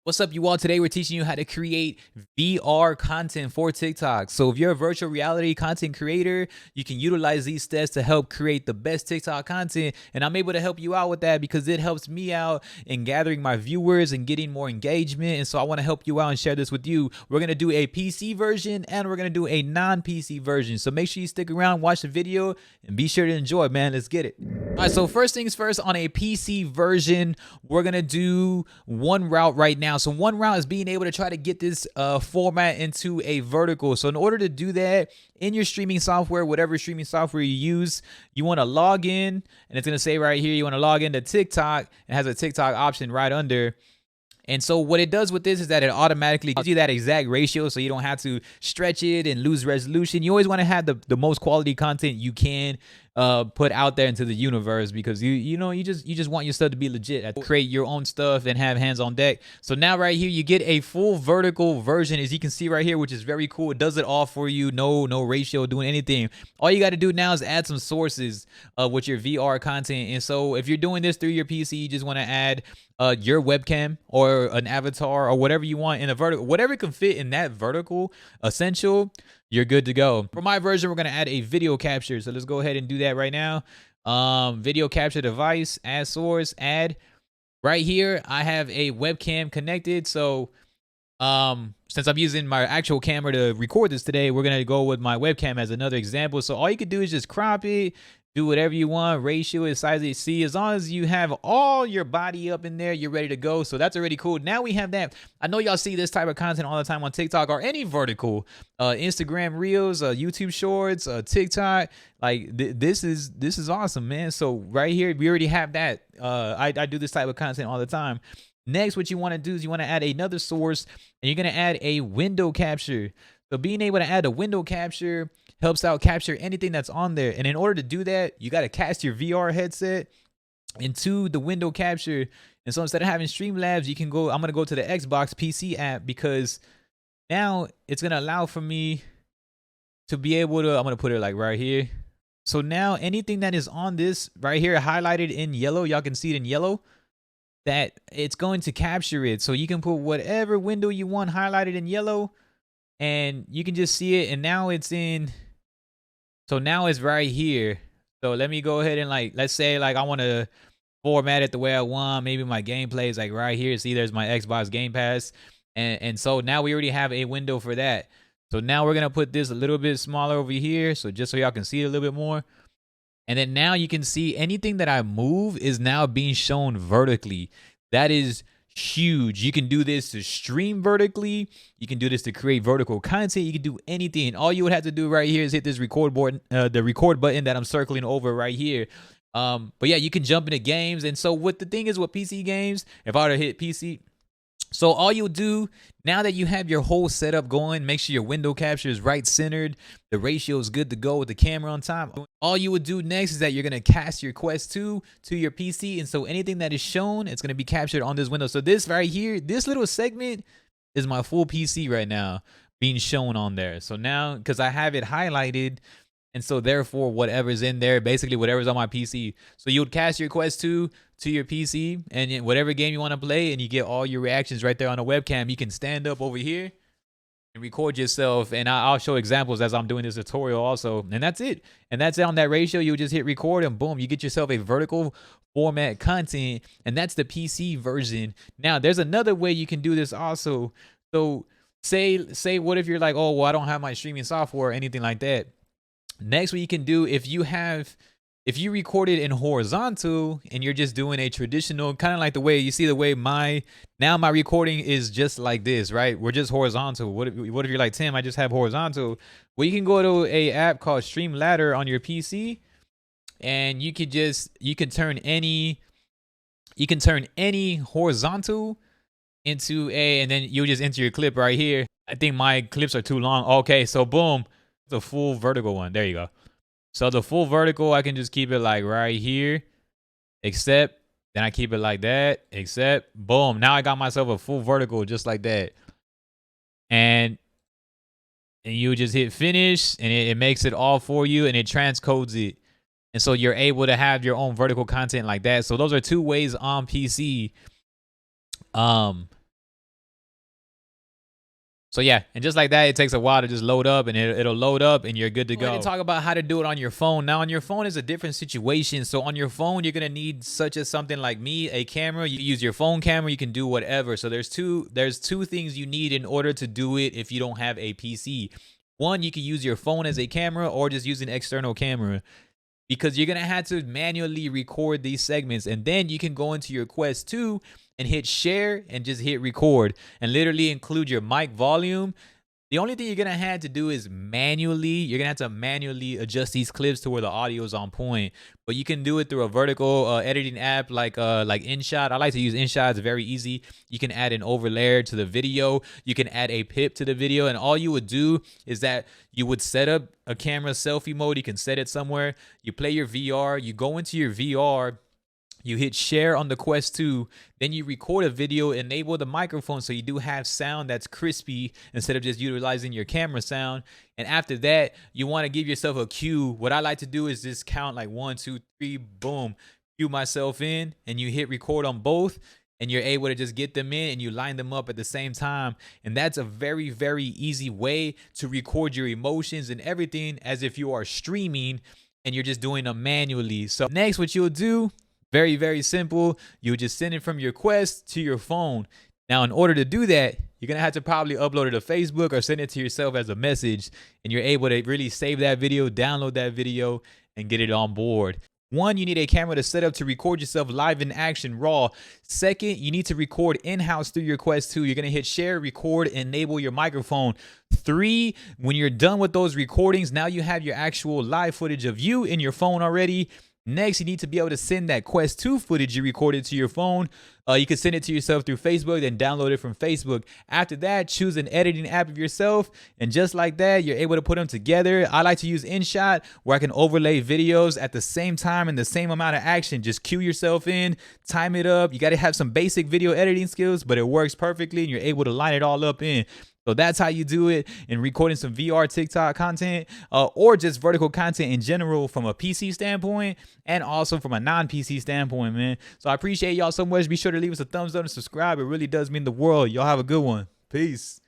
What's up, you all? Today we're teaching you how to create VR content for TikTok. So if you're a virtual reality content creator, you can utilize these steps to help create the best TikTok content. And I'm able to help you out with that because it helps me out in gathering my viewers and getting more engagement. And so I want to help you out and share this with you. We're going to do a PC version and we're going to do a non-PC version. So make sure you stick around, watch the video, and be sure to enjoy, man. Let's get it. All right, so first things first, on a PC version, we're going to do one route right now. So one route is being able to try to get this format into a vertical. So in order to do that, in your streaming software, whatever streaming software you use, you want to log in, and it's going to say right here, you want to log into TikTok. It has a TikTok option right under. And so what it does with this is that it automatically gives you that exact ratio, so you don't have to stretch it and lose resolution. You always want to have the most quality content you can put out there into the universe, because you just want your stuff to be legit. Create your own stuff and have hands on deck. So now right here you get a full vertical version, as you can see right here, which is very cool. It does it all for you. No ratio doing anything. All you got to do now is add some sources with your VR content. And so if you're doing this through your PC, you just want to add your webcam or an avatar or whatever you want in a vertical, whatever can fit in that vertical essential, you're good to go. For my version, we're going to add a video capture. So let's go ahead and do that right now. Video capture device, add source, add. Right here, I have a webcam connected. So since I'm using my actual camera to record this today, we're going to go with my webcam as another example. So all you can do is just crop it, do whatever you want, ratio it, size it, see. As long as you have all your body up in there, you're ready to go. So that's already cool. Now we have that. I know y'all see this type of content all the time on TikTok or any vertical, Instagram Reels, YouTube Shorts, TikTok. Like this is awesome, man. So right here, we already have that. I do this type of content all the time. Next, what you want to do is you want to add another source, and you're going to add a window capture. So being able to add a window capture helps out capture anything that's on there. And in order to do that, you got to cast your VR headset into the window capture. And so instead of having Streamlabs, you can go, I'm going to go to the Xbox PC app, because now it's going to allow for me to be able to, I'm going to put it like right here. So now anything that is on this right here highlighted in yellow, y'all can see it in yellow, that it's going to capture it. So you can put whatever window you want highlighted in yellow, and you can just see it. And now it's in, so now it's right here. So let me go ahead and let's say I want to format it the way I want. Maybe my gameplay is like right here. See, there's my Xbox Game Pass. And so now we already have a window for that. So now we're going to put this a little bit smaller over here, so just so y'all can see it a little bit more. And then now you can see anything that I move is now being shown vertically. That is huge. You can do this to stream vertically. You can do this to create vertical content. You can do anything. All you would have to do right here is hit this record button, the record button that I'm circling over right here. But yeah, you can jump into games. And so what the thing is with PC games, if I were to hit PC, so all you'll do, now that you have your whole setup going, make sure your window capture is right centered, the ratio is good to go with the camera on top. All you would do next is that you're going to cast your Quest 2 to your PC. And so anything that is shown, it's going to be captured on this window. So this right here, this little segment is my full PC right now being shown on there. So now, because I have it highlighted, and so therefore whatever's in there, basically whatever's on my PC. So you would cast your Quest 2 to your PC, and whatever game you want to play, and you get all your reactions right there on the webcam. You can stand up over here and record yourself, and I'll show examples as I'm doing this tutorial also. And that's it. And that's on that ratio. You just hit record, and boom, you get yourself a vertical format content. And that's the PC version. Now there's another way you can do this also. So say what if you're like, oh well, I don't have my streaming software or anything like that. Next, what you can do, if you record it in horizontal and you're just doing a traditional, kind of like the way you see the way my recording is just like this, right? We're just horizontal. What if you're like, Tim, I just have horizontal? Well, you can go to a app called Streamladder on your PC, and you can turn any horizontal into and then you just enter your clip right here. I think my clips are too long. Okay, so boom. The full vertical one. There you go. So the full vertical, I can just keep it like right here, except then I keep it like that, except boom. Now I got myself a full vertical just like that. And you just hit finish, and it makes it all for you, and it transcodes it. And so you're able to have your own vertical content like that. So those are two ways on PC So yeah, and just like that, it takes a while to just load up, and it'll load up and you're good to go. Go ahead and talk about how to do it on your phone. Now on your phone is a different situation. So on your phone, you're gonna need such as something like me, a camera. You use your phone camera, you can do whatever. So there's two things you need in order to do it if you don't have a PC. One, you can use your phone as a camera or just use an external camera, because you're gonna have to manually record these segments, and then you can go into your Quest 2 and hit share and just hit record and literally include your mic volume. The only thing you're gonna have to do is you're gonna have to manually adjust these clips to where the audio is on point. But you can do it through a vertical editing app like InShot. I like to use InShot. It's very easy. You can add an overlay to the video. You can add a pip to the video, and all you would do is that you would set up a camera selfie mode. You can set it somewhere. You play your VR. You go into your VR. You hit share on the Quest 2, then you record a video, enable the microphone so you do have sound that's crispy instead of just utilizing your camera sound. And after that, you want to give yourself a cue. What I like to do is just count like 1, 2, 3, boom, cue myself in, and you hit record on both, and you're able to just get them in and you line them up at the same time. And that's a very, very easy way to record your emotions and everything as if you are streaming and you're just doing them manually. So next, what you'll do, very, very simple. You just send it from your Quest to your phone. Now, in order to do that, you're going to have to probably upload it to Facebook or send it to yourself as a message. And you're able to really save that video, download that video, and get it on board. One, you need a camera to set up to record yourself live in action, raw. Second, you need to record in-house through your Quest 2. You're going to hit share, record, enable your microphone. 3, when you're done with those recordings, now you have your actual live footage of you in your phone already. Next, you need to be able to send that Quest 2 footage you recorded to your phone. You can send it to yourself through Facebook, then download it from Facebook. After that, choose an editing app of yourself, and just like that, you're able to put them together. I like to use InShot, where I can overlay videos at the same time in the same amount of action. Just cue yourself in, time it up. You got to have some basic video editing skills, but it works perfectly, and you're able to line it all up in. So that's how you do it in recording some VR TikTok content or just vertical content in general from a PC standpoint and also from a non-PC standpoint, man. So I appreciate y'all so much. Be sure to leave us a thumbs up and subscribe. It really does mean the world. Y'all have a good one. Peace.